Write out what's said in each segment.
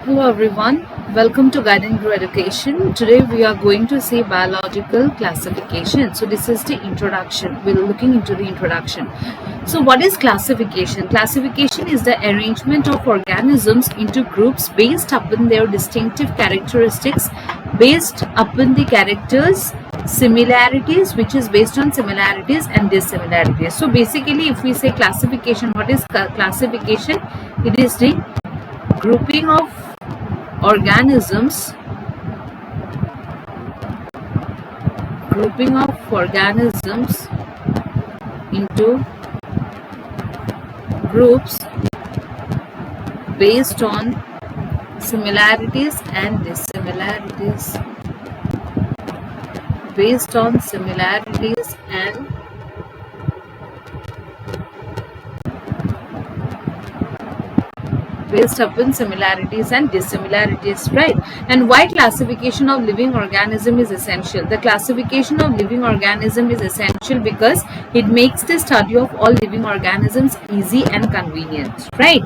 Hello everyone, welcome to Guide and Grow Education. Today we are going to see biological classification. So this is the introduction. We're looking into the introduction. So what is classification? Classification is the arrangement of organisms into groups based upon their distinctive characteristics, based upon the characters, similarities, which is based on similarities and dissimilarities. So basically if we say classification, what is classification? It is the grouping of organisms into groups based on similarities and dissimilarities, based upon similarities and dissimilarities, right? And why classification of living organism is essential? The classification of living organism is essential because it makes the study of all living organisms easy and convenient, right?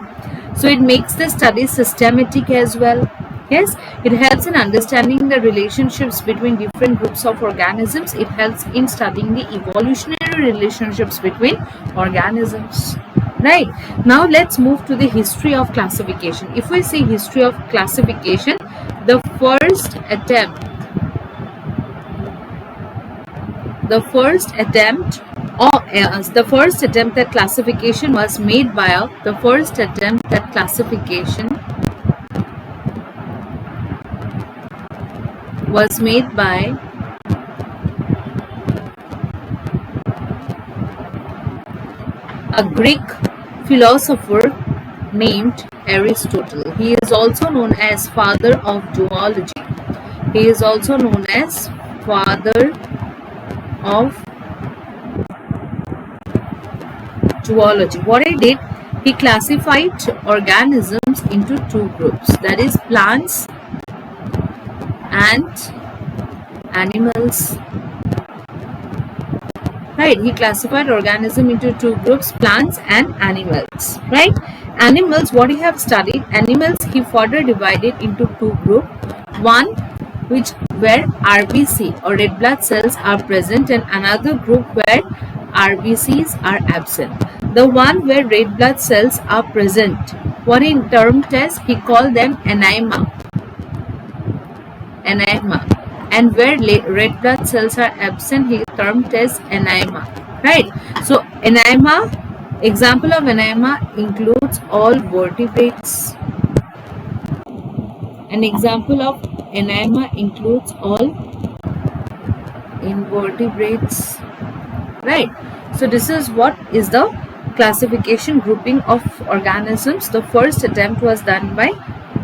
So it makes the study systematic as well. Yes, it helps in understanding the relationships between different groups of organisms. It helps in studying the evolutionary relationships between organisms. Right, now let's move to the history of classification. If we see history of classification, the first attempt that classification was made by a Greek philosopher named Aristotle. He is also known as father of zoology. What he did, he classified organisms into two groups, that is plants and animals. Right, he classified organism into two groups, plants and animals. Right, animals, what he have studied, animals he further divided into two groups, one where RBC or red blood cells are present and another group where RBCs are absent. The one where red blood cells are present, what he termed as, he called them enigma, and where red blood cells are absent, he termed as enigma. Right, so enigma, example of enigma includes all vertebrates. An example of enigma includes all invertebrates. Right, so this is what is the classification grouping of organisms. The first attempt was done by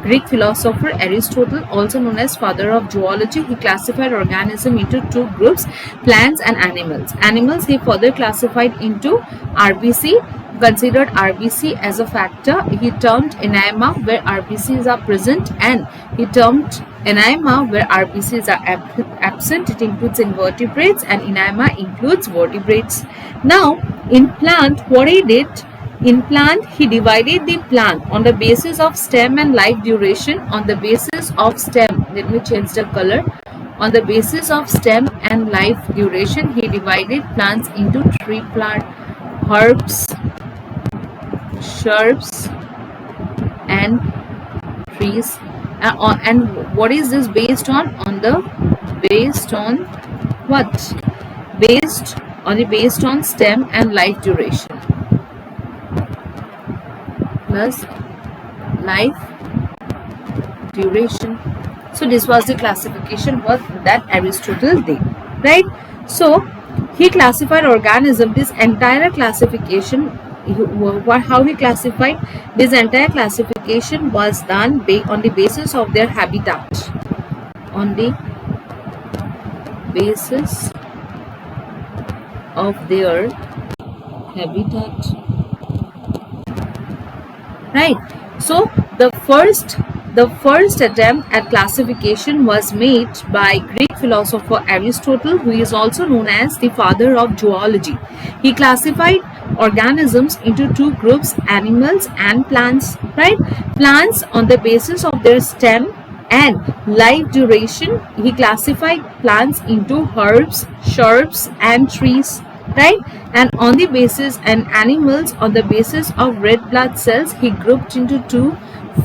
Greek philosopher Aristotle, also known as father of zoology. He classified organisms into two groups, plants and animals. Animals he further classified into RBC, considered RBC as a factor. He termed enigma where RBCs are present, and he termed enigma where RBCs are absent. It includes invertebrates and enigma includes vertebrates. Now in plant, what he did, in plant, he divided the plant on the basis of stem and life duration. On the basis of stem, let me change the color. On the basis of stem and life duration, he divided plants into three plant: herbs, shrubs, and trees. And what is this based on? Based on stem and life duration plus life duration. So this was the classification that Aristotle did. Right, so he classified organism. This entire classification, how he classified, this entire classification was done on the basis of their habitat. Right, so the first The first attempt at classification was made by Greek philosopher Aristotle, who is also known as the father of zoology. He classified organisms into two groups, animals and plants, right? Plants on the basis of their stem and life duration. He classified plants into herbs, shrubs and trees, right? And on the basis, and animals on the basis of red blood cells, he grouped into two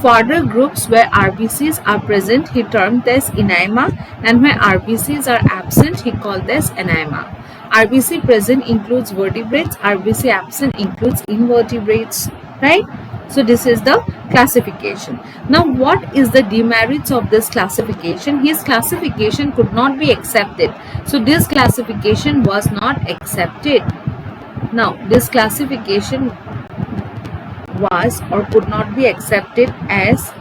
further groups. Where RBCs are present, he termed as enema, and where RBCs are absent, he called as anema. RBC present includes vertebrates, RBC absent includes invertebrates, right? So this is the classification. Now what is the demerits of this classification? His classification could not be accepted. So this classification was not accepted. Now this classification was or could not be accepted as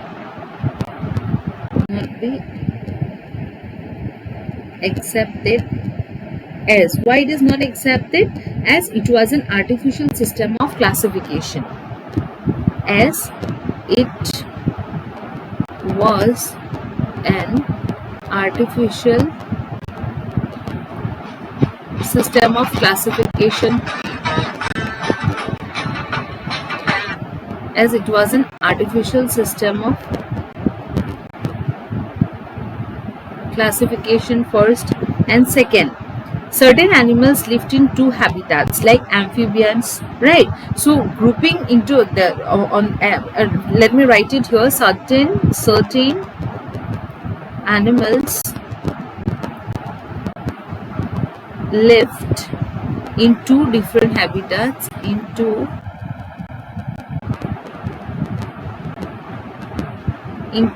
why it is not accepted? As it was an artificial system of classification. As it was an artificial system of classification. As it was an artificial system of classification, first, and second, certain animals lived in two habitats like amphibians, right? So grouping into the let me write it here. Certain animals lived in two different habitats, in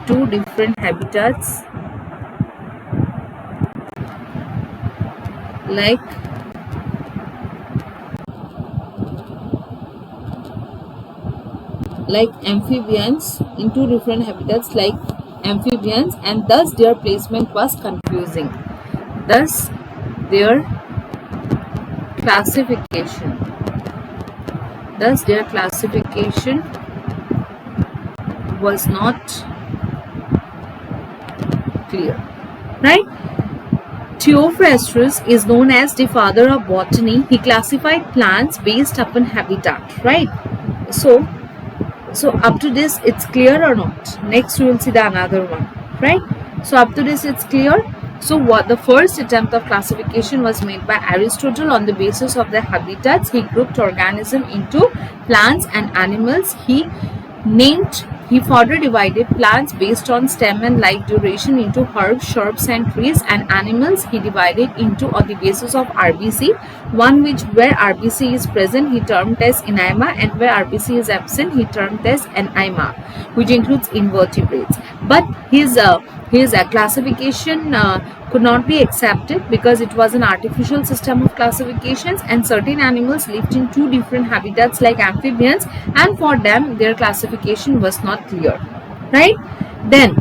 two different habitats like amphibians, in two different habitats like amphibians, and thus their placement was confusing. Thus their classification was not clear, right? Debashree is known as the father of botany. He classified plants based upon habitat, right? So up to this it's clear or not? Next we will see the another one, right? So up to this it's clear. So what the first attempt of classification was made by Aristotle on the basis of their habitats. He grouped organism into plants and animals. He further divided plants based on stem and life duration into herbs, shrubs and trees, and animals he divided into on the basis of RBC, one where RBC is present he termed as enema, and where RBC is absent he termed as anema, which includes invertebrates. But his classification could not be accepted because it was an artificial system of classifications, and certain animals lived in two different habitats like amphibians, and for them their classification was not clear, right? Then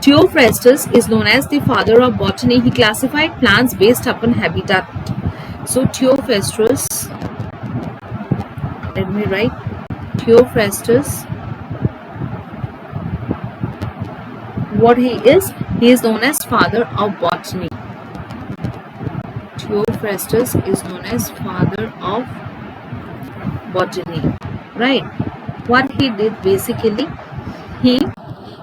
Debashree is known as the father of botany. He classified plants based upon habitat. So Debashree, let me write Debashree. What he is known as father of botany. Debashree is known as father of botany, right? What he did basically, he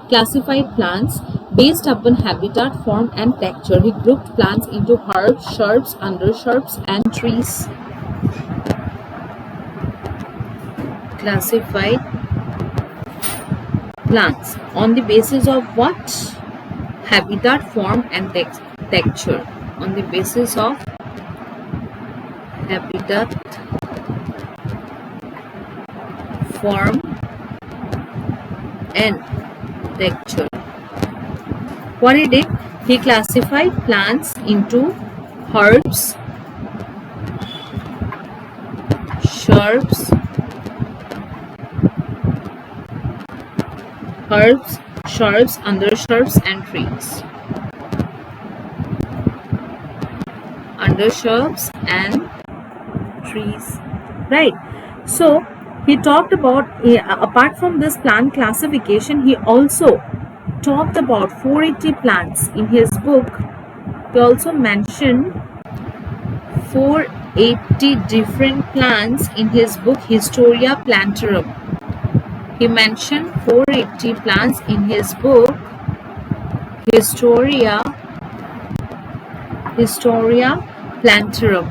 classified plants based upon habitat, form and texture. He grouped plants into herbs, shrubs, undershrubs and trees. Classified plants on the basis of what? Habitat, form and texture. On the basis of habitat, form and texture. What he did? He classified plants into herbs, shrubs, undershrubs and trees. Undershrubs and trees, right? So He talked about, apart from this plant classification, he also talked about 480 plants in his book. He also mentioned 480 different plants in his book Historia Plantarum. He mentioned 480 plants in his book Historia Plantarum.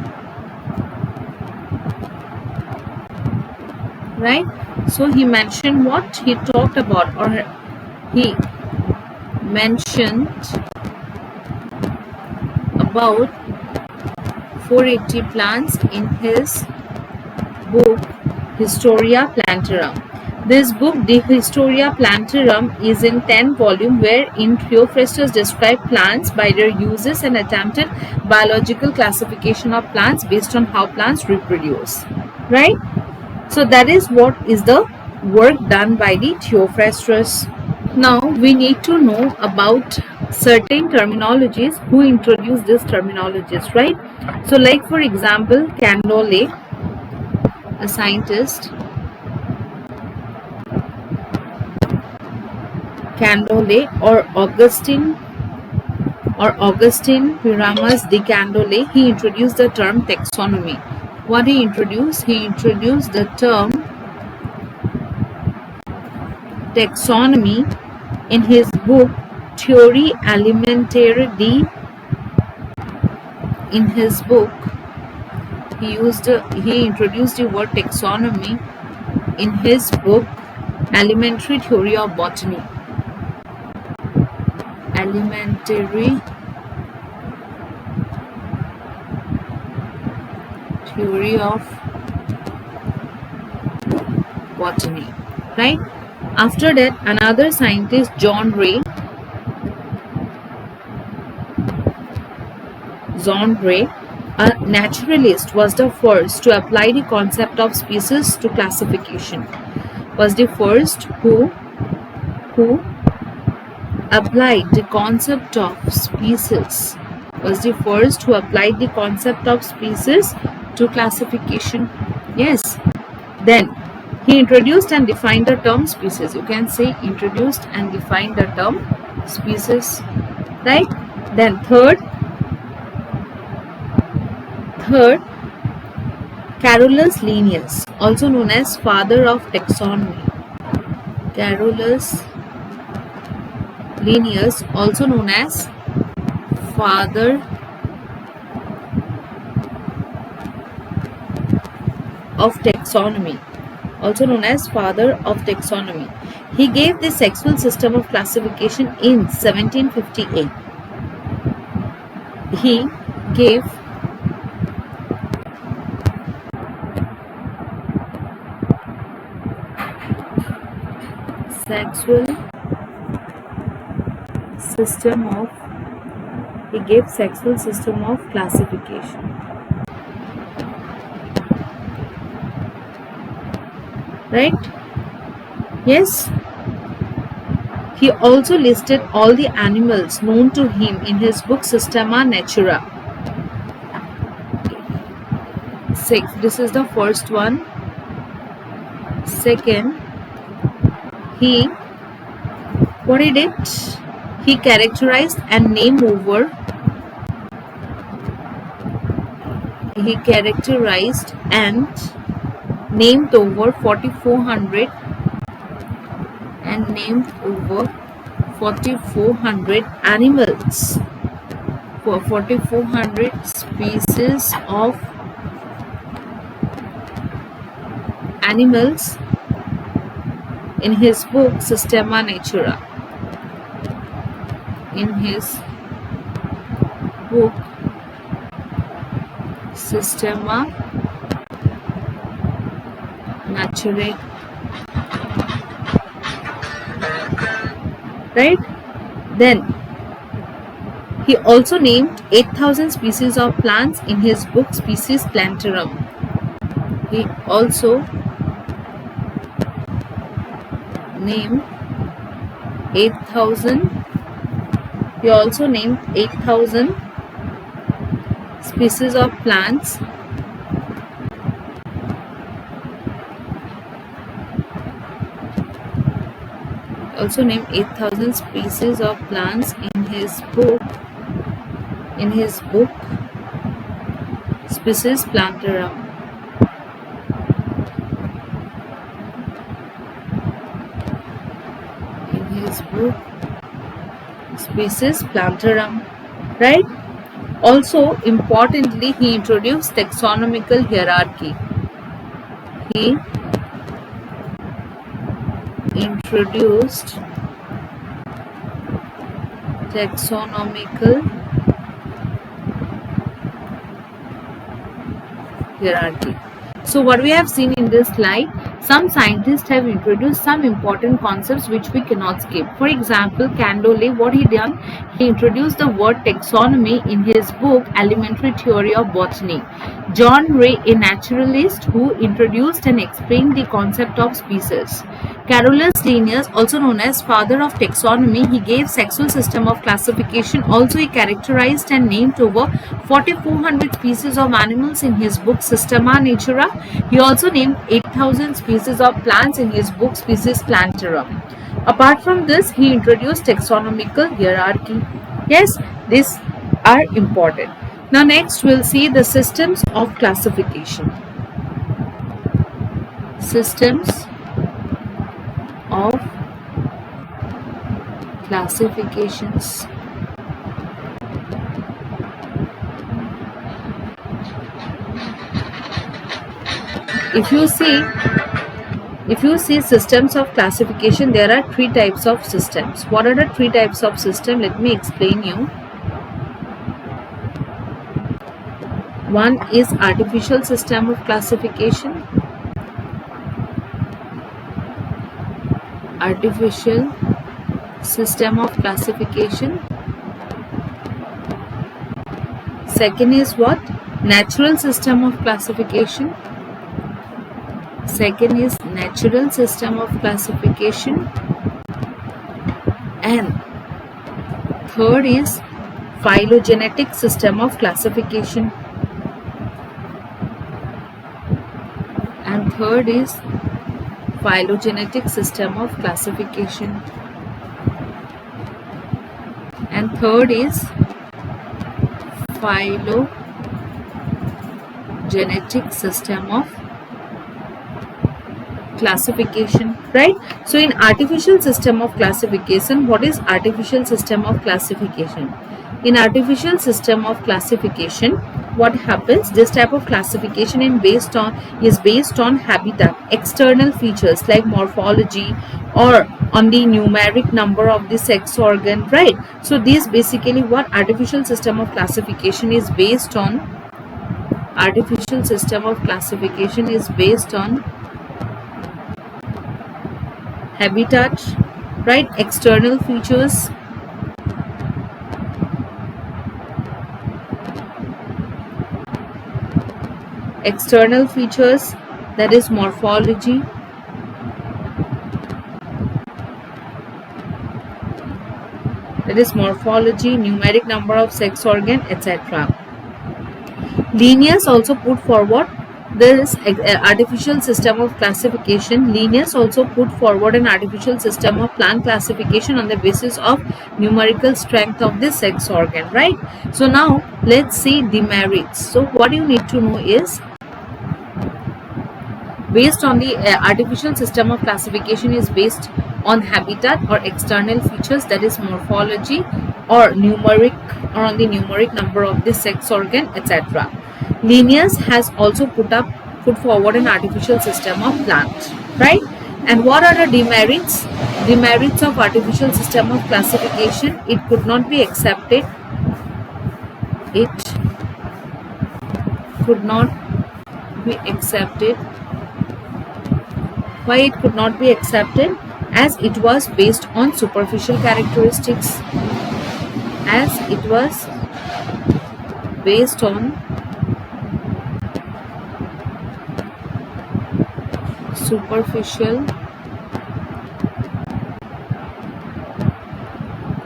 Right? So he mentioned what he talked about, or he mentioned about 480 plants in his book Historia Plantarum. This book, De Historia Plantarum, is in 10 volumes, wherein Theophrastus described plants by their uses and attempted biological classification of plants based on how plants reproduce. Right? So that is what is the work done by the Theophrastus. Now we need to know about certain terminologies, who introduced these terminologies, right? So like for example, Candolle, a scientist, Candolle or Augustine Pyramus de Candolle, he introduced the term taxonomy. What he introduced? He introduced the term taxonomy in his book Theorie Alimentaire de. In his book, he introduced the word taxonomy in his book Elementary Theory of Botany. Elementary Theory of Botany, right? After that, another scientist, John Gray, a naturalist, was the first to apply the concept of species to classification. Was the first who applied the concept of species. Was the first who applied the concept of species to classification. Yes. Then he introduced and defined the term species. You can say introduced and defined the term species, right? Then third, Carolus Linnaeus, also known as father of taxonomy. Carolus Linnaeus, also known as father of taxonomy. He gave the sexual system of classification in 1758. He gave sexual system of classification. Right? Yes. He also listed all the animals known to him in his book Systema Naturae. This is the first one. Second, what he did? He characterized and named over. He characterized and named over 4,400 animals, for 4,400 species of animals in his book Systema Naturae. In his book Systema Naturae, right? Then he also named 8,000 species of plants in his book Species Plantarum. He also named 8,000 species of plants also named 8,000 species of plants in his book Species Plantarum. In his book Species Plantarum, right? Also, importantly, he introduced taxonomical hierarchy. He introduced taxonomical hierarchy. So what we have seen in this slide, some scientists have introduced some important concepts which we cannot skip. For example, Candolle, what he done, he introduced the word taxonomy in his book Elementary Theory of Botany. John Ray, a naturalist who introduced and explained the concept of species. Carolus Linnaeus, also known as father of taxonomy, he gave sexual system of classification. Also, he characterized and named over 4,400 species of animals in his book Systema Naturae. He also named 8,000 species of plants in his book Species Plantarum. Apart from this, he introduced taxonomical hierarchy. Yes, these are important. Now next we'll see the systems of classification. Systems of classifications. If you see systems of classification, there are three types of systems. What are the three types of system? Let me explain you. One is artificial system of classification. Artificial system of classification. Second is what? Natural system of classification. Second is natural system of classification. And third is phylogenetic system of classification. And third is phylogenetic system of classification. And third is phylogenetic system of classification, right? So in artificial system of classification, what is artificial system of classification? In artificial system of classification, what happens? This type of classification is based on habitat, external features like morphology or on the numeric number of the sex organ, right? So this basically what artificial system of classification is based on. Artificial system of classification is based on habitat, right? External features, that is morphology, numeric number of sex organ, etc. Linnaeus also put forward this artificial system of classification. Linnaeus also put forward an artificial system of plant classification on the basis of numerical strength of the sex organ, right? So now let's see the merits. So what you need to know is, based on the artificial system of classification is based on habitat or external features, that is morphology or on the numeric number of the sex organ, etc. Linnaeus has also put forward an artificial system of plant, right? And what are the demerits? Demerits of artificial system of classification: it could not be accepted. It could not be accepted. Why it could not be accepted? As it was based on superficial characteristics. As it was based on superficial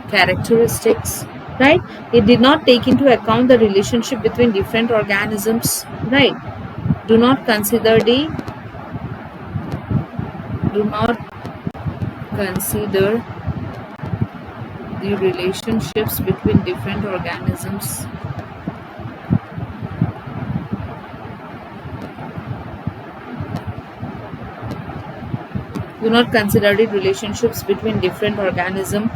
characteristics, right? It did not take into account the relationship between different organisms, right? Do not consider the the relationships between different organisms. Do not consider the relationships between different organisms.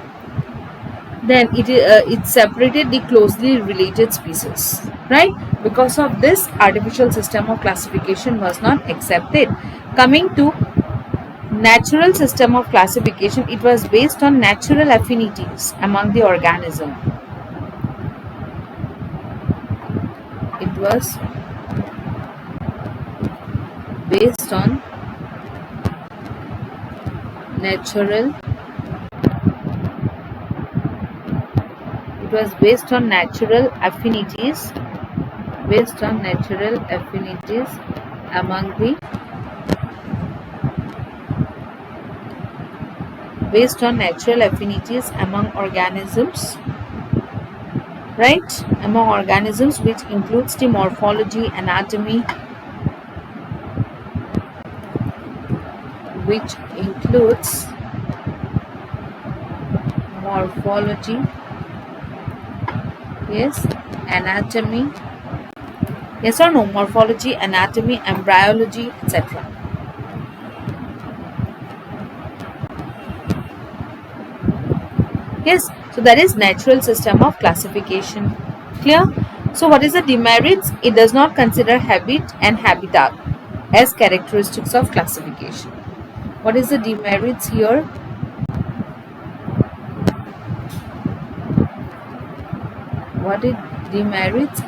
Then it separated the closely related species, right? Because of this, artificial system of classification was not accepted. Coming to natural system of classification, it was based on natural affinities among the organism. It was based on natural affinities among the organisms, right? Among organisms, which includes the morphology, anatomy, yes, anatomy, yes or no, morphology, anatomy, embryology, etc. Yes, so that is natural system of classification. Clear? So what is the demerits? It does not consider habit and habitat as characteristics of classification. What is the demerits here? What it demerits?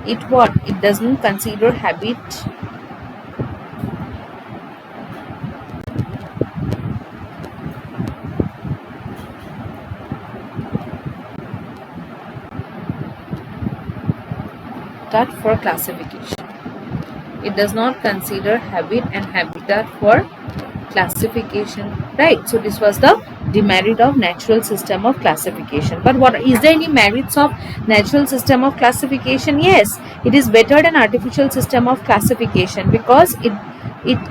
It what? It doesn't consider habit for classification. It does not consider habit and habitat for classification, right? So this was the demerit of natural system of classification. But what is there any merits of natural system of classification? Yes, it is better than artificial system of classification because it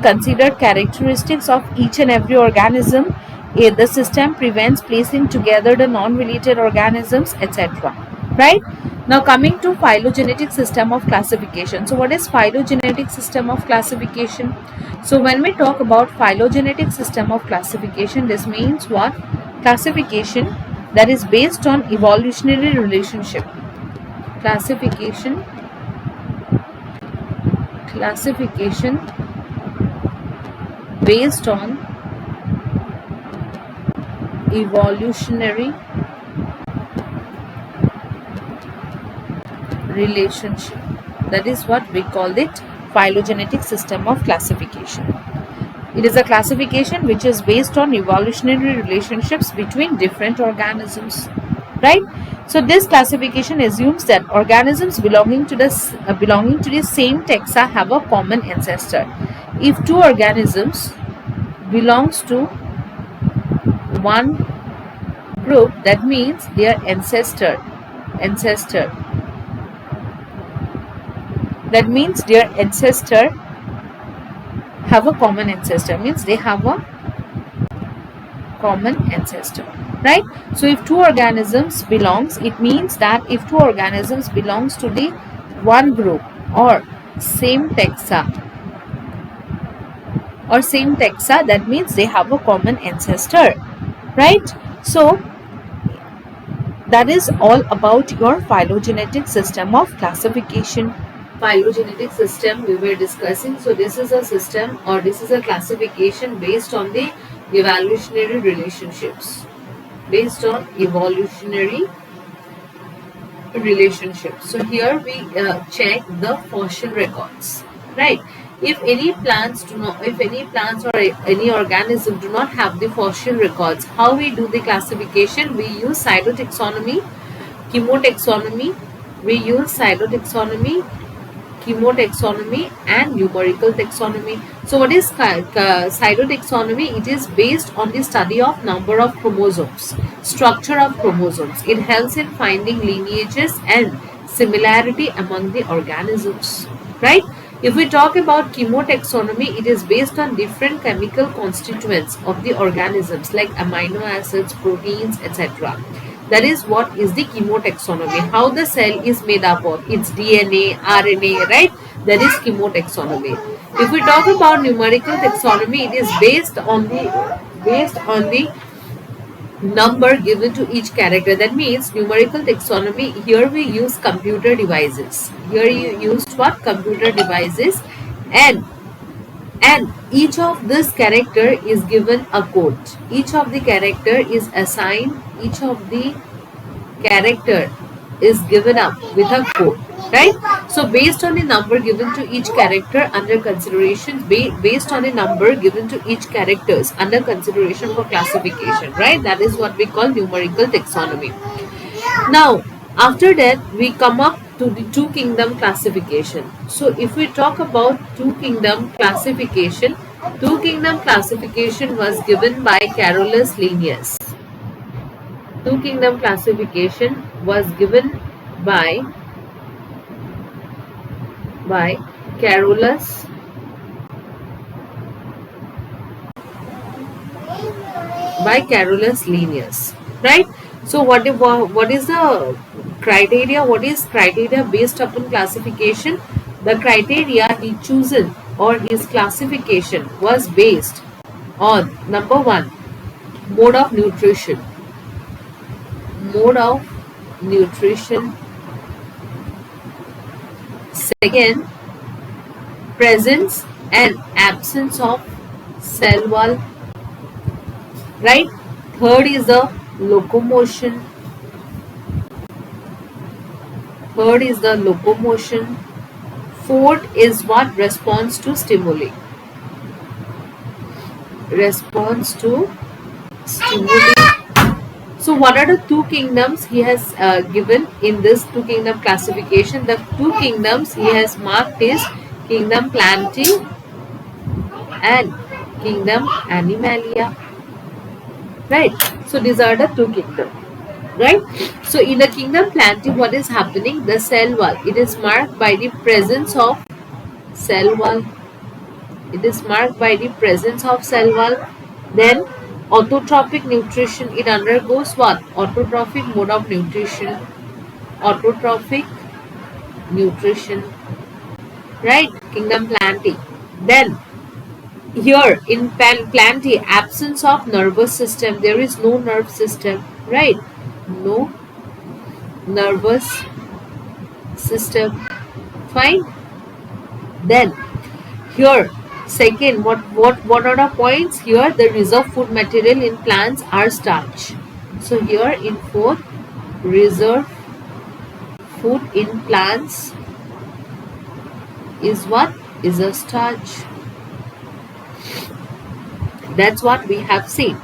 considered characteristics of each and every organism. The system prevents placing together the non-related organisms, etc. Right? Now coming to phylogenetic system of classification. So what is phylogenetic system of classification? So when we talk about phylogenetic system of classification, this means what? Classification that is based on evolutionary relationship. Classification based on evolutionary relationship. That is what we call it, phylogenetic system of classification. It is a classification which is based on evolutionary relationships between different organisms, right? So this classification assumes that organisms belonging to the same taxa have a common ancestor. If two organisms belongs to one group, that means their ancestor that means their ancestor have a common ancestor, means they have a common ancestor, right? So if two organisms belongs, it means that if two organisms belongs to the one group or same taxa, that means they have a common ancestor, right? So that is all about your phylogenetic system of classification. Phylogenetic system we were discussing. So this is a system, or this is a classification based on the evolutionary relationships. So here we check the fossil records, right? If any plants or any organism do not have the fossil records, how we do the classification? We use cytotaxonomy, chemotaxonomy. Chemotaxonomy and numerical taxonomy. So what is cytotaxonomy? It is based on the study of number of chromosomes, structure of chromosomes. It helps in finding lineages and similarity among the organisms, right? If we talk about chemotaxonomy, it is based on different chemical constituents of the organisms like amino acids, proteins, etc. That is what is the chemotaxonomy. How the cell is made up of its DNA, RNA, right? That is chemotaxonomy. If we talk about numerical taxonomy, it is based on the number given to each character. That means numerical taxonomy, here we use computer devices. Here you used what? Computer devices, and each of this character is given a code. Each of the character is assigned, each of the character is given up with a code, right? So based on the number given to each character under consideration, based on the number given to each characters under consideration for classification, right? That is what we call numerical taxonomy. Now after that we come up to the two kingdom classification. So if we talk about two kingdom classification was given by Carolus Linnaeus. Two kingdom classification was given by Carolus Linnaeus, right? So what is the criteria? What is criteria based upon classification? The criteria he chosen or his classification was based on number one, mode of nutrition. Second, presence and absence of cell wall, right? Third is the locomotion. Fourth is what? Response to stimuli. So what are the two kingdoms he has given in this two kingdom classification? The two kingdoms he has marked is kingdom Plantae and kingdom Animalia, right? So these are the two kingdoms, right? So in the kingdom Plantae, what is happening? The cell wall, it is marked by the presence of cell wall. Then autotrophic nutrition, it undergoes what? Autotrophic mode of nutrition. Right? Kingdom Plantae. Then here in Plantae, absence of nervous system. There is no nerve system, right? No nervous system. Fine. Then here, second, what are the points? Here the reserve food material in plants are starch. So here in fourth, reserve food in plants is what? Is a starch. That's what we have seen.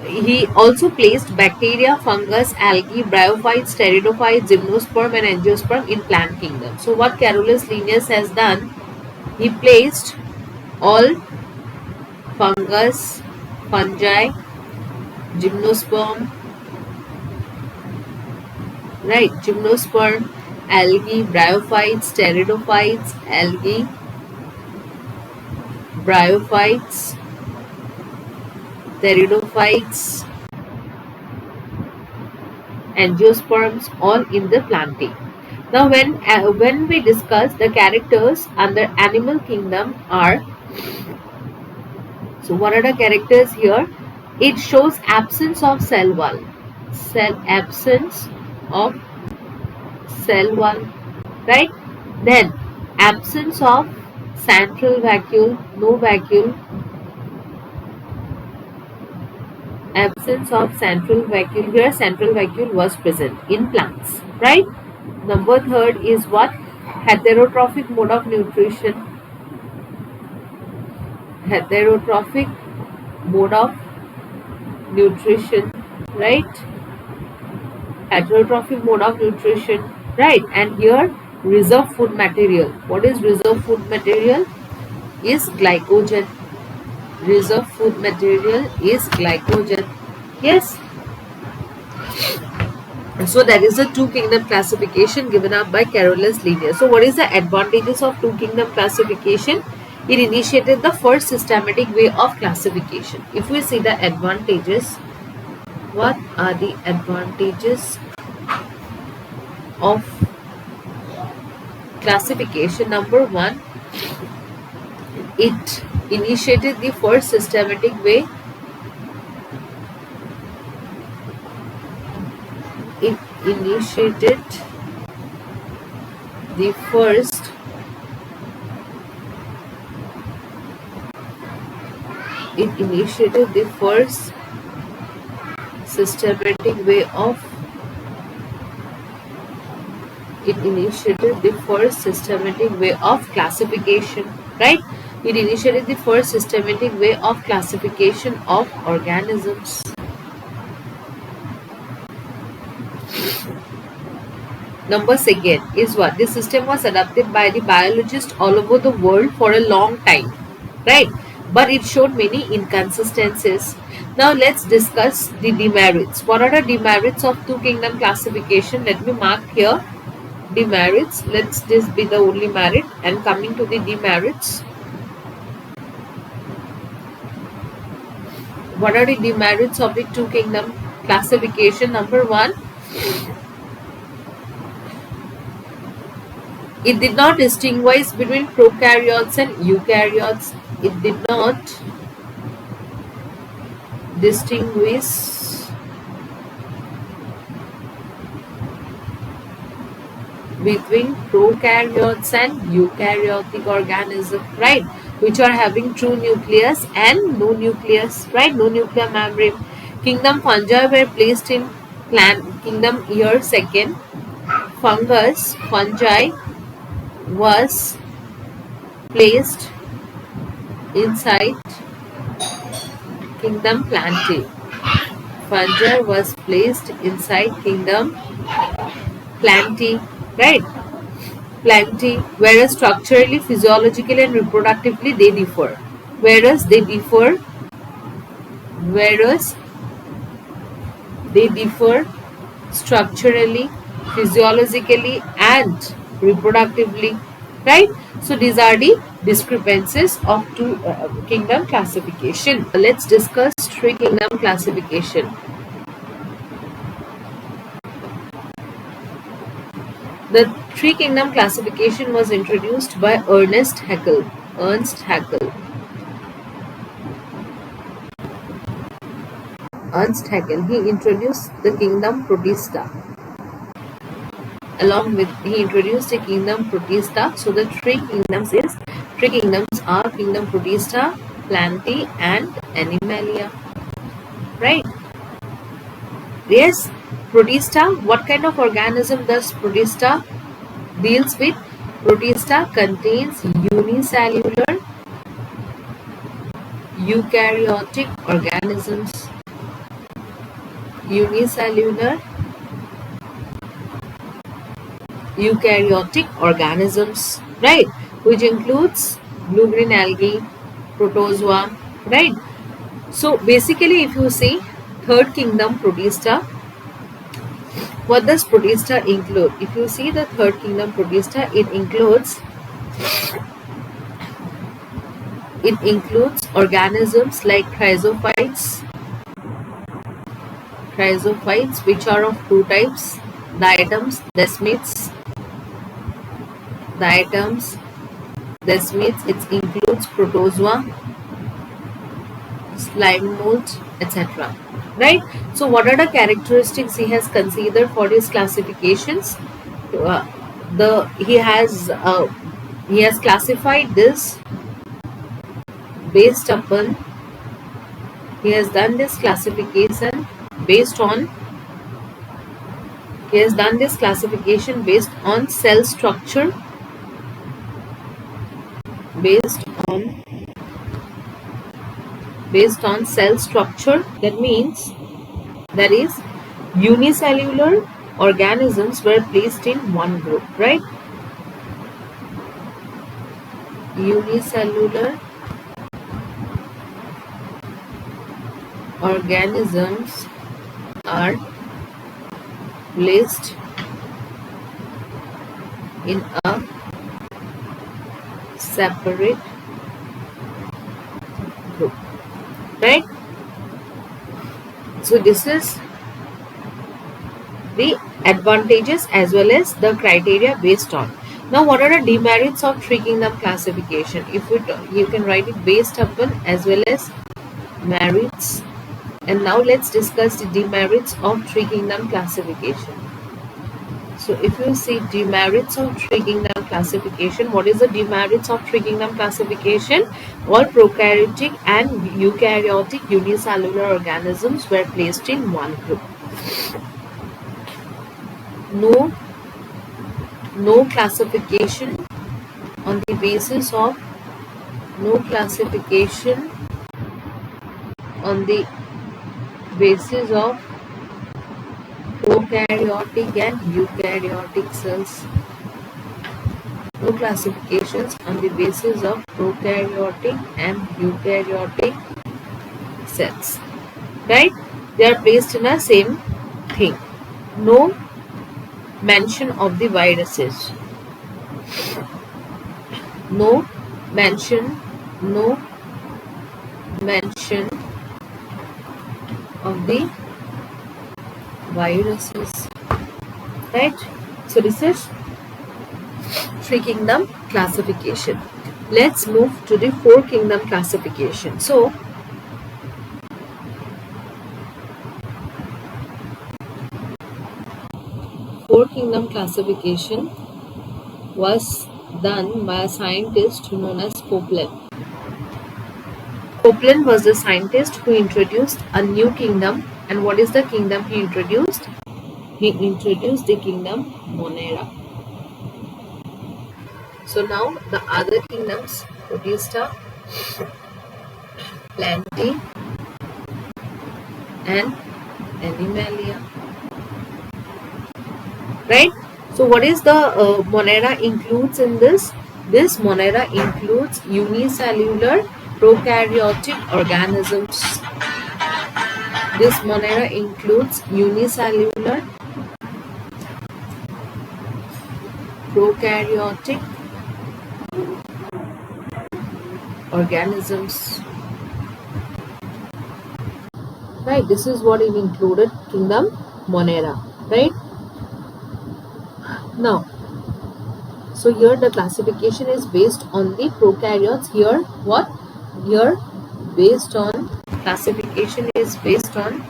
He also placed bacteria, fungus, algae, bryophytes, pteridophytes, gymnosperm and angiosperm in plant kingdom. So what Carolus Linnaeus has done, he placed all fungus, fungi, gymnosperm, right? Gymnosperm, algae, bryophytes, pteridophytes, algae, bryophytes, pteridophytes, angiosperms, all in the Plantae. Now when we discuss the characters under animal kingdom are, so what are the characters here? It shows absence of cell wall. Absence of cell wall, right? Then absence of central vacuole, no vacuole. Absence of central vacuole. Here central vacuole was present in plants, right? Number third is what? Heterotrophic mode of nutrition. Heterotrophic mode of nutrition, right? Heterotrophic mode of nutrition, right? And here reserve food material. What is reserve food material? Is glycogen. Reserve food material is glycogen. Yes, So that is the two kingdom classification given up by Carolus Linnaeus. So what is the advantages of two kingdom classification? It initiated the first systematic way of classification. If we see the advantages, what are the advantages of classification? Number one, it initiated the first systematic way. It initiated the first systematic way of classification, right? It initiated the first systematic way of classification of organisms. Number second is what? This system was adopted by the biologists all over the world for a long time, right? But it showed many inconsistencies. Now let's discuss the demerits. What are the demerits of two kingdom classification? Let me mark here demerits. Let's this be the only merit, and coming to the demerits. What are the demerits of the two kingdom classification? Number one, it did not distinguish between prokaryotes and eukaryotes. It did not distinguish between prokaryotes and eukaryotic organisms, right? Which are having true nucleus and no nucleus, right? No nuclear membrane. Kingdom fungi were placed in kingdom year second. Fungi was placed inside kingdom Plantae. Fungi was placed inside kingdom Plantae, right? Plantae, whereas structurally, physiologically, and reproductively they differ. Whereas they differ structurally, physiologically, and reproductively, right? So these are the discrepancies of two kingdom classification. Let's discuss three kingdom classification. The three kingdom classification was introduced by Ernst Haeckel. He introduced the kingdom Protista. Along with he introduced the kingdom Protista. So the three kingdoms are kingdom Protista, Plantae, and Animalia. Right? Yes. Protista. What kind of organism does Protista deals with? Protista contains unicellular eukaryotic organisms. Unicellular eukaryotic organisms, right? Which includes blue-green algae, protozoa, right? So basically, if you see third kingdom Protista, what does Protista include? If you see the third kingdom Protista, it includes organisms like chrysophytes, which are of two types: diatoms, desmids. It includes protozoa, slime mold, etc. Right? So what are the characteristics he has considered for his classifications? He has classified this based upon. He has done this classification based on. He has done this classification based on cell structure. Based on cell structure. That means unicellular organisms were placed in one group, right? Unicellular organisms are placed in a separate group, right? So this is the advantages as well as the criteria based on. Now, what are the demerits of tree kingdom classification? If you can write it based upon as well as merits. And now let's discuss the demerits of tree kingdom classification. So if you see demerits of tree kingdom classification, what is the demerits of tree kingdom classification? All prokaryotic and eukaryotic unicellular organisms were placed in one group. No classification on the basis of prokaryotic and eukaryotic cells. No classifications on the basis of prokaryotic and eukaryotic cells, right? They are placed in a same thing. No mention of the viruses. No mention of the viruses, right? So this is tree kingdom classification. Let's move to the four kingdom classification. So four kingdom classification was done by a scientist known as Copeland. Copeland was the scientist who introduced a new kingdom. And what is the kingdom he introduced? He introduced the kingdom Monera. So now the other kingdoms, Protista, Plantae and Animalia. Right? So what is the Monera includes in this? This Monera includes unicellular prokaryotic organisms. This Monera includes unicellular prokaryotic organisms. Right, this is what is included kingdom Monera, right? Now, so here the classification is based on the prokaryotes. Here what? Here based on classification is based on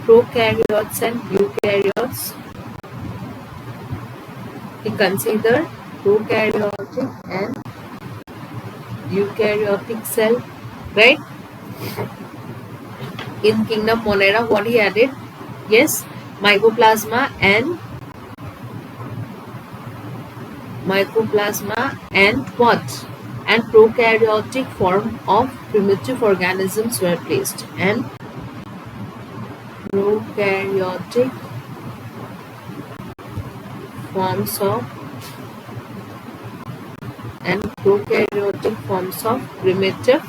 prokaryotes and eukaryotes. We consider prokaryotic and eukaryotic cell, right? In kingdom Monera, what he added? Yes, mycoplasma and what? And prokaryotic form of primitive organisms were placed. And prokaryotic forms of primitive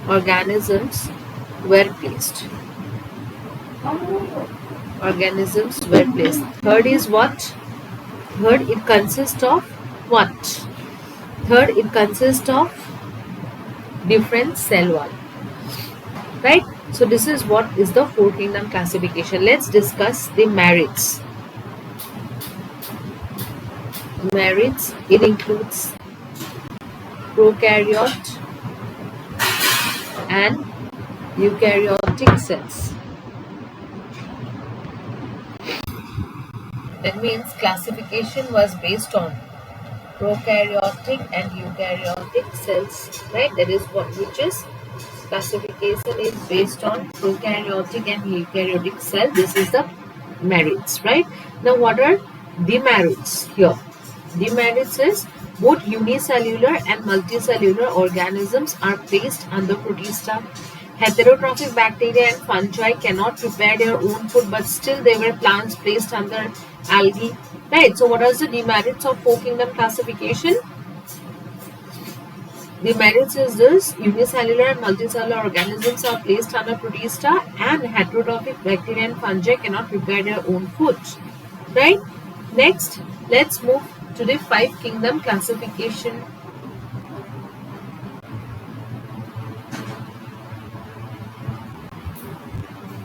organisms were placed. Third is what? Third, it consists of what? Third, it consists of different cell wall, right? So this is what is the four kingdom classification. Let's discuss the merits. Merits, it includes prokaryote and eukaryotic cells. That means classification was based on prokaryotic and eukaryotic cells, right? That is what, which is classification is based on prokaryotic and eukaryotic cell. This is the merits, right? Now what are demerits here? Demerits is both unicellular and multicellular organisms are placed under Protista. Heterotrophic bacteria and fungi cannot prepare their own food, but still they were plants placed under algae, right? So what are the demerits of four kingdom classification? The merits is this: unicellular and multicellular organisms are placed under protista, and heterotrophic bacteria and fungi cannot prepare their own food. Right? Next, let's move to the five kingdom classification.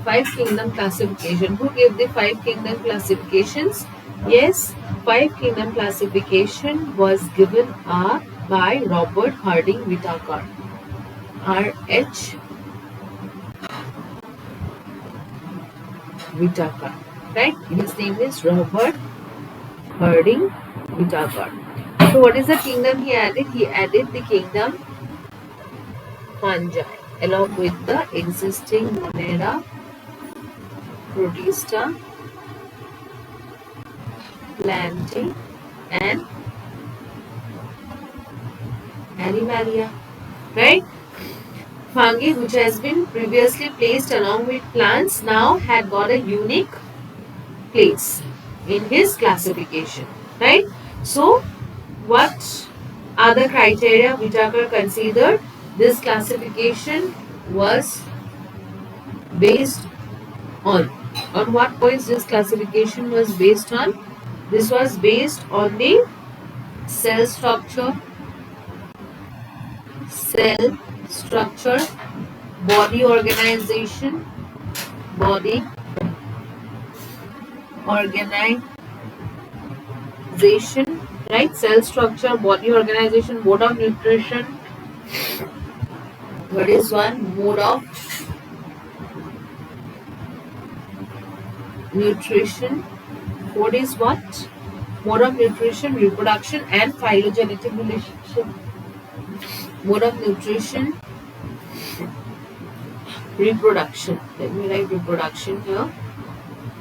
Five kingdom classification. Who gave the five kingdom classifications? Yes, five kingdom classification was given by Robert Harding Whittaker. R.H. Whittaker. Right? His name is Robert Harding Whittaker. So what is the kingdom he added? He added the kingdom fungi along with the existing Monera, Protista, Plantae and Animalia. Right? Fungi which has been previously placed along with plants now had got a unique place in his classification. Right? So what are the criteria Whittaker considered? This classification was based on what points this classification was based on? This was based on the cell structure, body organization, right? Cell structure, body organization, mode of nutrition. What is one? Mode of nutrition. What is what? Mode of nutrition, reproduction and phylogenetic relationship. Mode of nutrition, reproduction. Let me write reproduction here.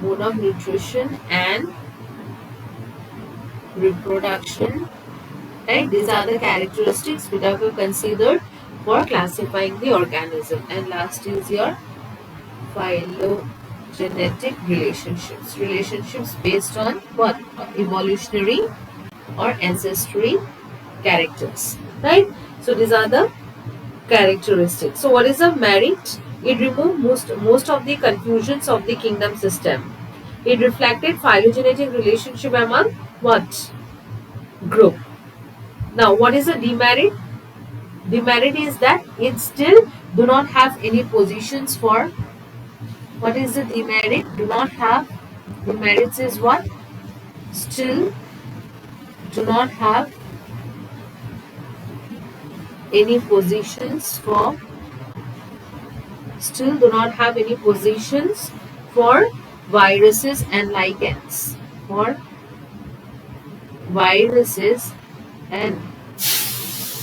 Mode of nutrition and reproduction. Right? These are the characteristics Whittaker considered for classifying the organism. And last is your phylogenetic relationships. Relationships based on what? Evolutionary or ancestry characters. Right? So these are the characteristics. So what is the merit? It removed most of the confusions of the kingdom system. It reflected phylogenetic relationship among what? Group. Now what is the demerit? Demerit is that it still do not have any positions for. What is the demerit? Do not have. Demerits is what? Still do not have any positions for. Still do not have any positions for viruses and lichens. For viruses and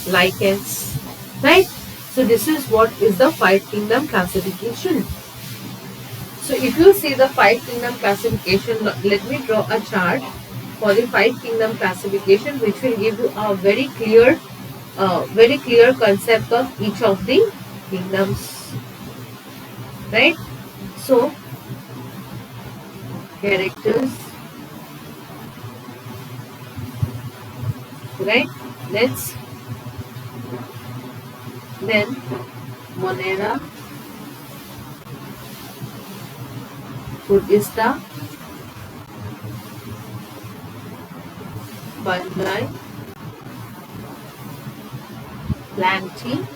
lichens. Right? So this is what is the five kingdom classification. So if you see the five kingdom classification, let me draw a chart for the five kingdom classification, which will give you a very clear concept of each of the kingdoms. Right? So characters. Right? Let's then Monera, Protista, fungi, Plantae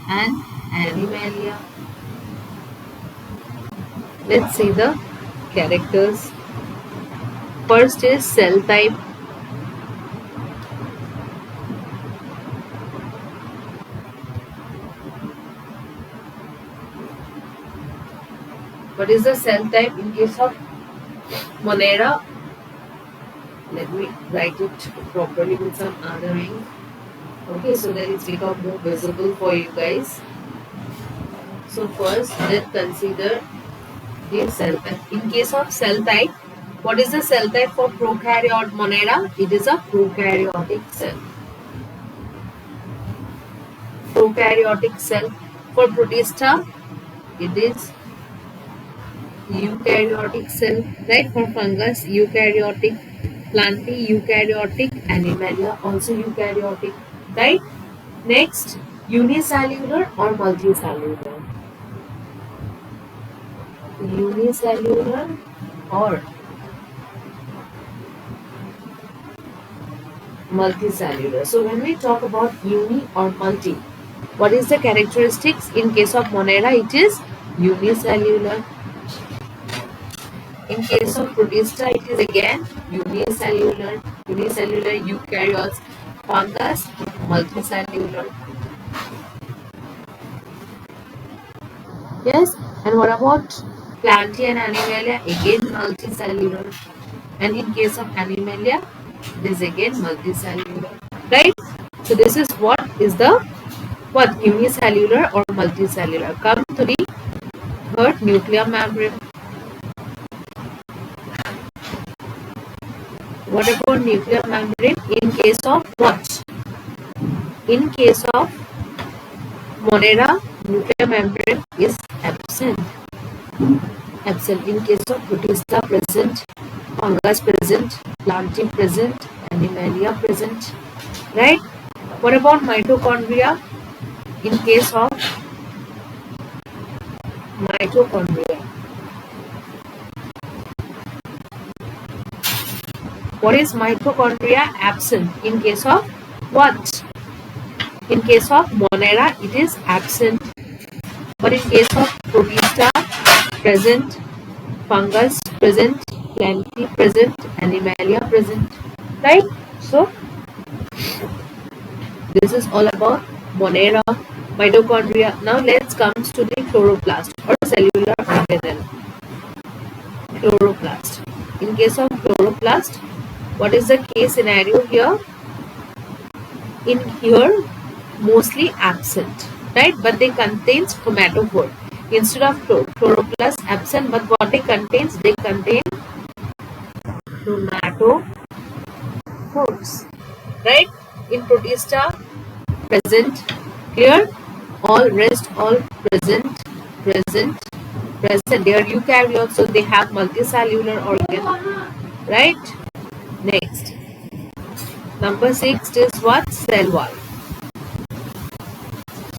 and Animalia. Let's see the characters. First is cell type. What is the cell type in case of Monera? Let me write it properly with some othering. Okay, so that it's become more visible for you guys. So first, let's consider the cell type. In case of cell type, what is the cell type for prokaryote Monera? It is a prokaryotic cell. Prokaryotic cell. For Protista, it is eukaryotic cell. Right? For fungus, eukaryotic. Plantae, eukaryotic. Animalia also eukaryotic, right? Next, unicellular or multicellular? Unicellular or multicellular. So when we talk about uni or multi, what is the characteristics? In case of Monera, it is unicellular. In case of Protista, it is again unicellular. Unicellular eukaryotes. Fungus, multicellular. Yes, and what about Plantae and Animalia? Again multicellular. And in case of Animalia, it is again multicellular. Right? So this is what is the unicellular or multicellular. Come to the third, nuclear membrane. What about nuclear membrane? In case of what? In case of Monera, nuclear membrane is absent. Absent. In case of Protista, present. Fungus present. Plantae present. Animalia present. Right? What about mitochondria? In case of mitochondria, what is mitochondria? Absent. In case of what? In case of Monera, it is absent. But in case of Protista, present. Fungus present. Plantae present. Animalia present. Right? So this is all about Monera, mitochondria. Now let's come to the chloroplast or cellular organelle. Chloroplast. In case of chloroplast, what is the case scenario here? In here, mostly absent, right? But they contains chromatophore. Instead of chloroplast absent, but what they contains? They contain chromatophores, right? In Protista, present. Clear? All rest, all present, present, present. They are eukaryotes, so they have multicellular organ, right? Next, number 6 is what? Cell wall.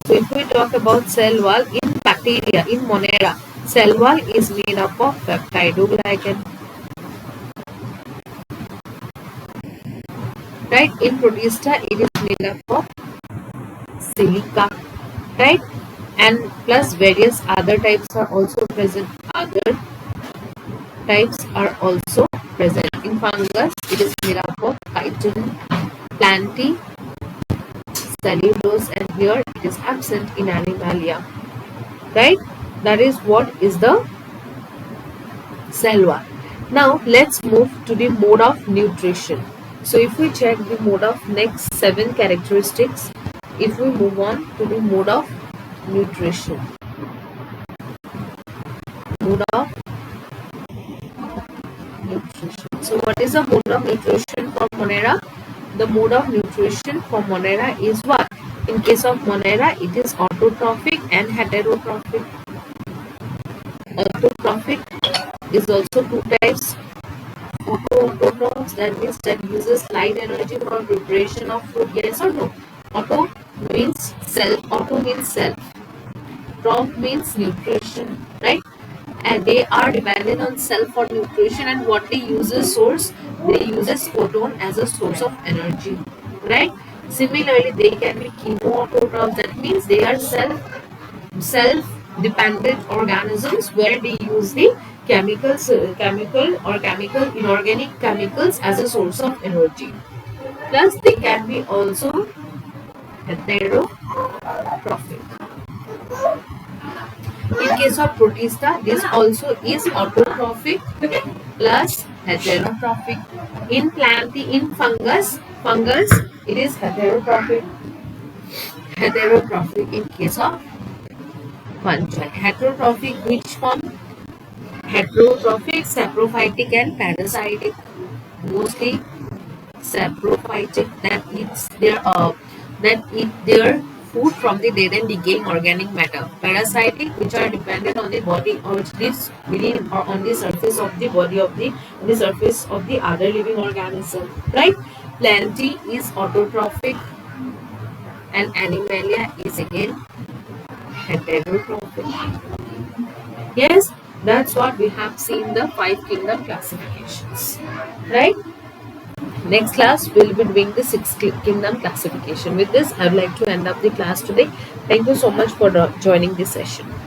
So if we talk about cell wall in bacteria, in Monera, cell wall is made up of peptidoglycan. Right? In Protista, it is made up of silica. Right? And plus various other types are also present. Other types are also present. In fungus, it is made up of chitin, plantae, cellulose, and here it is absent in Animalia. Right? That is what is the cell wall. Now let's move to the mode of nutrition. So if we check the mode of next 7 characteristics, if we move on to the mode of nutrition. Mode of nutrition. So what is the mode of nutrition for Monera? The mode of nutrition for Monera is what? In case of Monera, it is autotrophic and heterotrophic. Autotrophic is also 2 types. Autotrophs, that means that uses light energy for preparation of food. Yes or no? Auto means self. Auto means self. Troph means nutrition, right? And they are dependent on self for nutrition, and what they use as source, they use as photon as a source of energy, right? Similarly, they can be chemoautotrophs. That means they are self dependent organisms where they use the chemical inorganic chemicals as a source of energy. Plus they can be also heterotrophic. In case of Protista, this also is autotrophic plus heterotrophic. In Plantae, in fungus, it is heterotrophic. Heterotrophic in case of fungi. Heterotrophic, which form? Heterotrophic, saprophytic and parasitic. Mostly saprophytic, that eat their food from the dead and decaying organic matter. Parasitic, which are dependent on the body or which lives within or on the surface of the body of the surface of the other living organism. Right? Plenty is autotrophic and Animalia is again heterotrophic. Yes, that's what we have seen the 5 kingdom classifications. Right? Next class we will be doing the 6 kingdom classification. With this, I would like to end up the class today. Thank you so much for joining this session.